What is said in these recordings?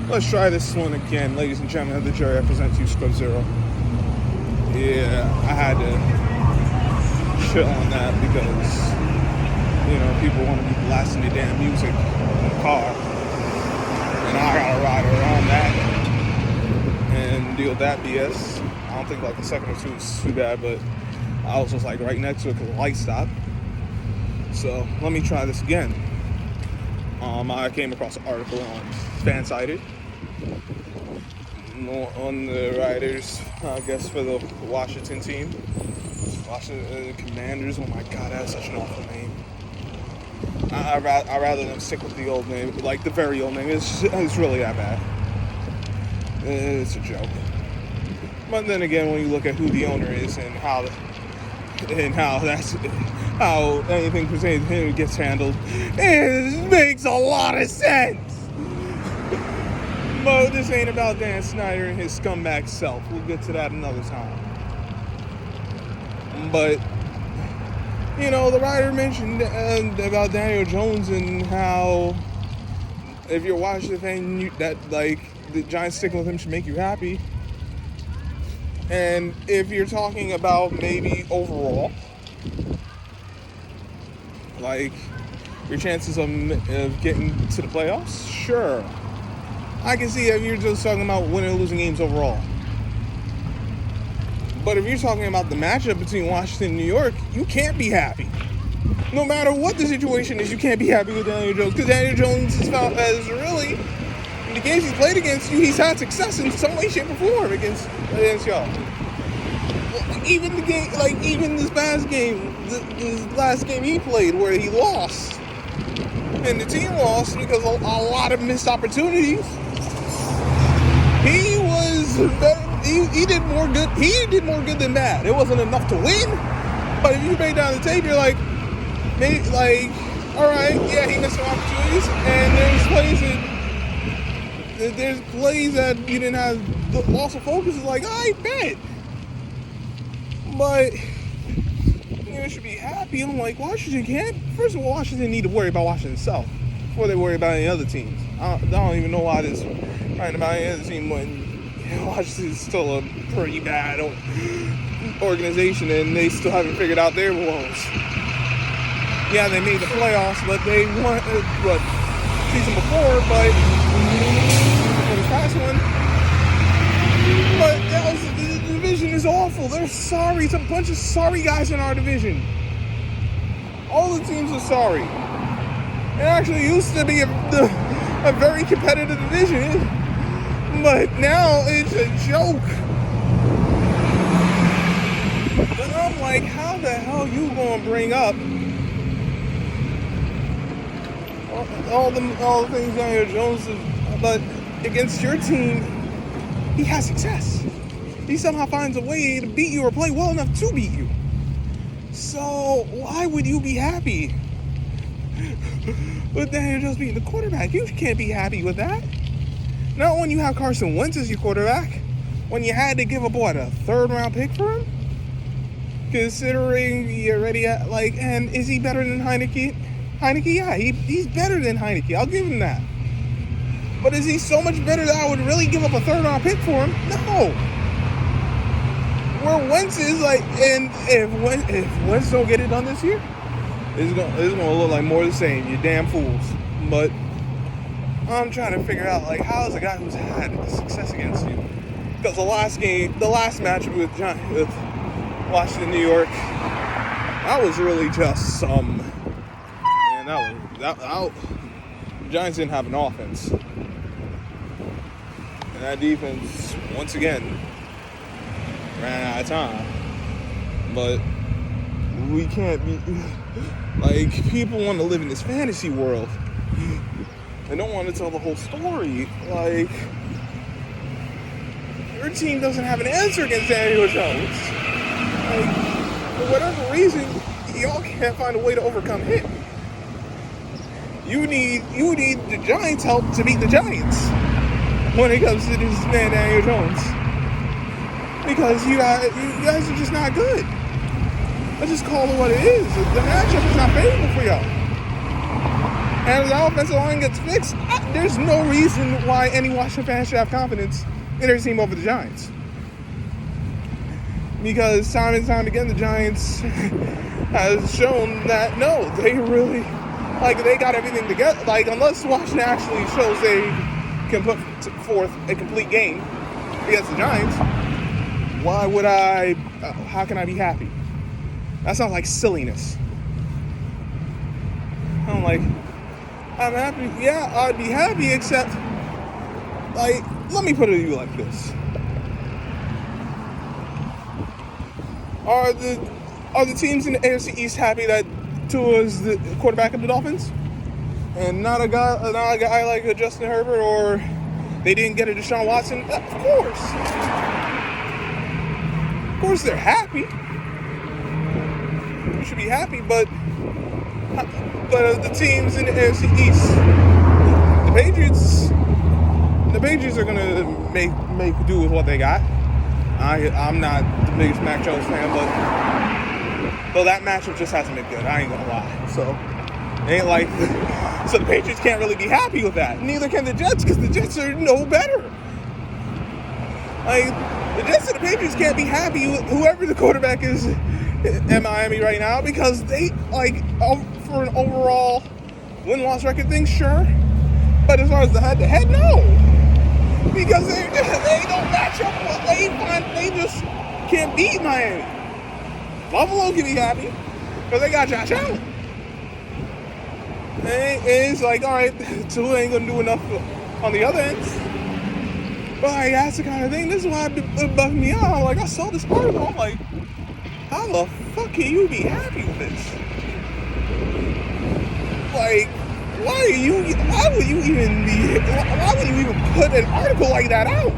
Let's try this one again, ladies and gentlemen of the jury. I present to you Scrub Zero. Yeah, I had to chill on that because, people want to be blasting their damn music in the car. And I gotta ride around that and deal with that BS. I don't think like a second or two is too bad, but I was just like right next to it because the light stopped. So let me try this again. I came across an article on Fansided on the riders, I guess, for the Washington team. Washington Commanders. Oh my God, that's such an awful name. I'd rather them stick with the old name, like the very old name. It's really that bad. It's a joke. But then again, when you look at who the owner is and how anything pertaining to him gets handled, it makes a lot of sense. But this ain't about Dan Snyder and his scumbag self. We'll get to that another time. But, the writer mentioned about Daniel Jones and how if you're watching the thing, the Giants sticking with him should make you happy. And if you're talking about maybe overall, like your chances of getting to the playoffs, sure. I can see if you're just talking about winning or losing games overall. But if you're talking about the matchup between Washington and New York, you can't be happy. No matter what the situation is, you can't be happy with Daniel Jones. Because Daniel Jones has really, in the games he's played against you, he's had success in some way, shape, or form against y'all. Even the game, even this past game, the last game he played where he lost, and the team lost because a lot of missed opportunities. He was he did more good. He did more good than bad. It wasn't enough to win, but if you break down the tape, you're like, maybe all right, yeah, he missed some opportunities, and there's plays that you didn't have the loss of focus. Is like, I bet. But you should be happy. I'm like, Washington can't. First of all, Washington need to worry about Washington itself before they worry about any other teams. I don't even know why this writing about any other team when Washington is still a pretty bad organization and they still haven't figured out their woes. Yeah, they made the playoffs, but they won season before, but for the past one. But the division is awful. They're sorry. It's a bunch of sorry guys in our division. All the teams are sorry. It actually used to be a very competitive division, but now it's a joke. But I'm like, how the hell you gonna bring up all the things Daniel Jones is, but against your team, he has success. He somehow finds a way to beat you or play well enough to beat you. So why would you be happy with Daniel Jones being the quarterback? You can't be happy with that. Not when you have Carson Wentz as your quarterback. When you had to give up, a third-round pick for him? Considering you're already at, and is he better than Heineke? Heineke, yeah, he's better than Heineke. I'll give him that. But is he so much better that I would really give up a third-round pick for him? No. Where Wentz is, and if Wentz don't get it done this year, it's gonna look like more of the same. You damn fools. But I'm trying to figure out, how is a guy who's had success against you? Because the last match with Washington, New York, that was really just some. Man, that the Giants didn't have an offense, and that defense once again ran out of time. But we can't be people want to live in this fantasy world. They don't want to tell the whole story. Your team doesn't have an answer against Daniel Jones. For whatever reason, y'all can't find a way to overcome him. You need the Giants' help to beat the Giants when it comes to this man Daniel Jones. Because you guys are just not good. Let's just call it what it is. The matchup is not favorable for y'all. And as the offensive line gets fixed, there's no reason why any Washington fan should have confidence in their team over the Giants. Because time and time again, the Giants has shown that, no, they really, they got everything together. Unless Washington actually shows they can put forth a complete game against the Giants, how can I be happy? That sounds like silliness. I'm happy. Yeah, I'd be happy, except, let me put it to you like this. Are the teams in the AFC East happy that Tua is the quarterback of the Dolphins? And not a guy like a Justin Herbert, or they didn't get a Deshaun Watson? Of course. Of course they're happy. You should be happy, but the teams in the AFC East, the Patriots are gonna make do with what they got. I'm not the biggest Mac Jones fan, but that matchup just hasn't been good. I ain't gonna lie. So so the Patriots can't really be happy with that. Neither can the Jets, because the Jets are no better. The Jets and the Patriots can't be happy with whoever the quarterback is in Miami right now, because they for an overall win-loss record thing, sure, but as far as the head-to-head, no, because they don't match up. They just can't beat Miami. Buffalo can be happy because they got Josh Allen. It's all right, Tua ain't gonna do enough on the other ends. But that's the kind of thing. This is why it bugged me out. I saw this article. I'm like, how the fuck can you be happy with this? Why would you even put an article like that out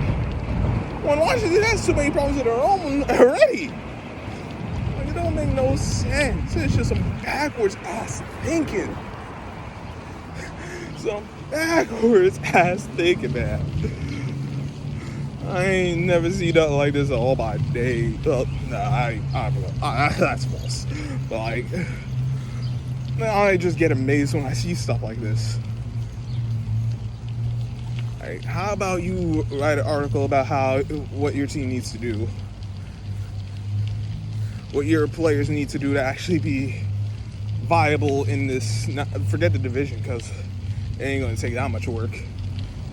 when Washington has so many problems of their own already? It don't make no sense. It's just some backwards ass thinking. Man. I ain't never seen nothing like this all my day. That's false. But I just get amazed when I see stuff like this. How about you write an article about what your team needs to do, what your players need to do to actually be viable in this? Forget the division, because it ain't going to take that much work.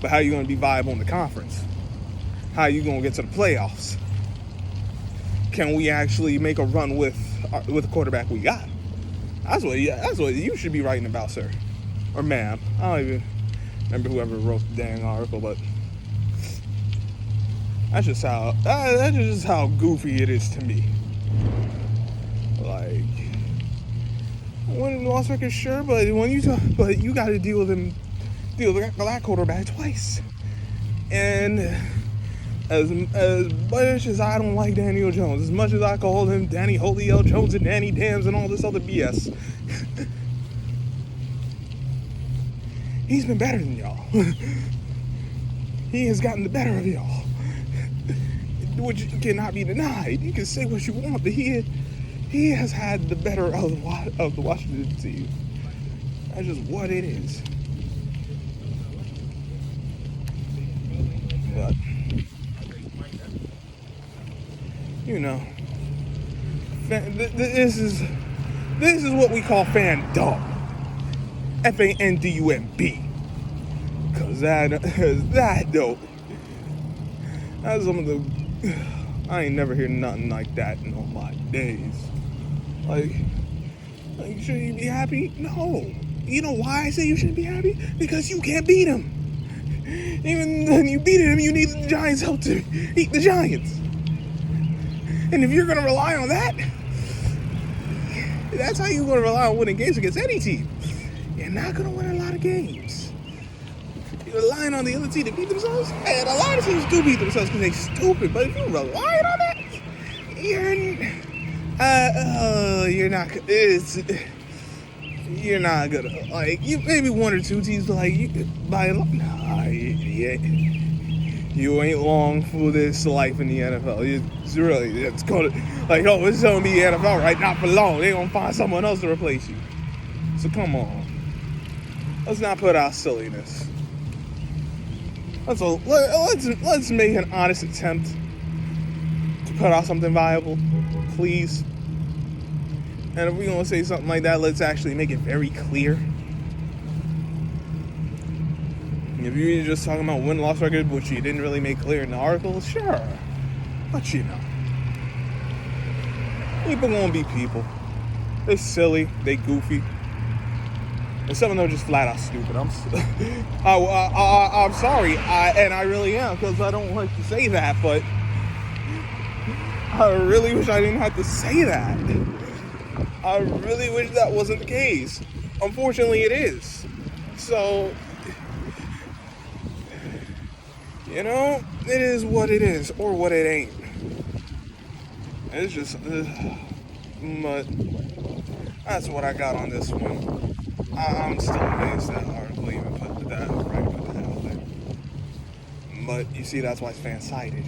But how are you going to be viable in the conference? How are you going to get to the playoffs? Can we actually make a run with the quarterback we got? That's what you should be writing about, sir. Or ma'am. I don't even remember whoever wrote the dang article, but that's just how goofy it is to me. Winning loss record, sure, but you got to deal with that quarterback twice. And as much as I don't like Daniel Jones, as much as I call him Danny Julio Jones and Danny Dams and all this other BS, he's been better than y'all. He has gotten the better of y'all, which cannot be denied. You can say what you want, but he has had the better of the Washington team. That's just what it is. But this is what we call fandom. FANDUMB. Cause that dope. That's some of the. I ain't never heard nothing like that in all my days. Should you be happy? No. You know why I say you shouldn't be happy? Because you can't beat him. Even when you beat him, you need the Giants' help to beat the Giants. And if you're going to rely on that, that's how you're going to rely on winning games against any team. You're not going to win a lot of games. You're relying on the other team to beat themselves. And a lot of teams do beat themselves because they're stupid. But if you're relying on that, you're not gonna you maybe one or two teams you ain't long for this life in the NFL. It's gonna it's gonna be the NFL, right? Not for long. They're gonna find someone else to replace you. So come on. Let's not put out silliness. Let's make an honest attempt to put out something viable, please. And if we're gonna say something like that, let's actually make it very clear. If you're just talking about win-loss record, which you didn't really make clear in the article, sure. But you know, people gonna be people. They silly, they goofy, and some of them are just flat out stupid. I'm sorry, and I really am, because I don't like to say that, but I really wish I didn't have to say that. I really wish that wasn't the case. Unfortunately, it is. So, you know, it is what it is, or what it ain't. It's just, but that's what I got on this one. I'm still amazed that article even put that out there. But you see, that's why it's fan-sided.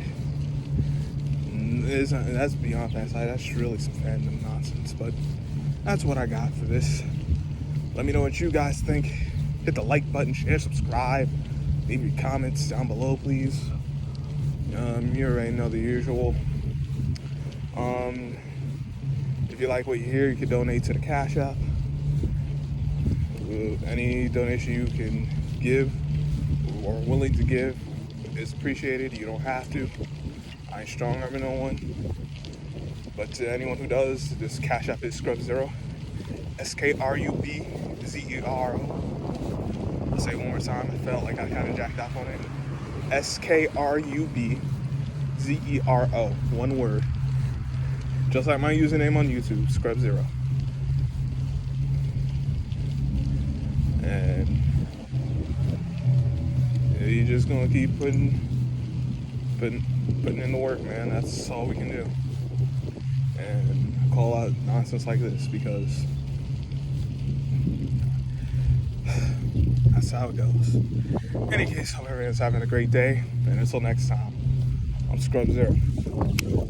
That's beyond fan-sided. That's really some fandom nonsense. But that's what I got for this. Let me know what you guys think. Hit the like button, share, subscribe. Leave your comments down below, please. You already know the usual. If you like what you hear, you can donate to the Cash App. Any donation you can give or willing to give is appreciated. You don't have to. I ain't strong arming no one. But to anyone who does, this Cash App is Scrub0. SKRUBZERO. I'll say it one more time. I felt like I kind of jacked off on it. SKRUBZERO. One word. Just like my username on YouTube, Scrub0. And you're just gonna keep putting in the work, man. That's all we can do. And I call out nonsense like this because that's how it goes. In any case, hope everyone's having a great day. And until next time, I'm Scrub0.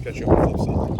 Catch you on the flip side.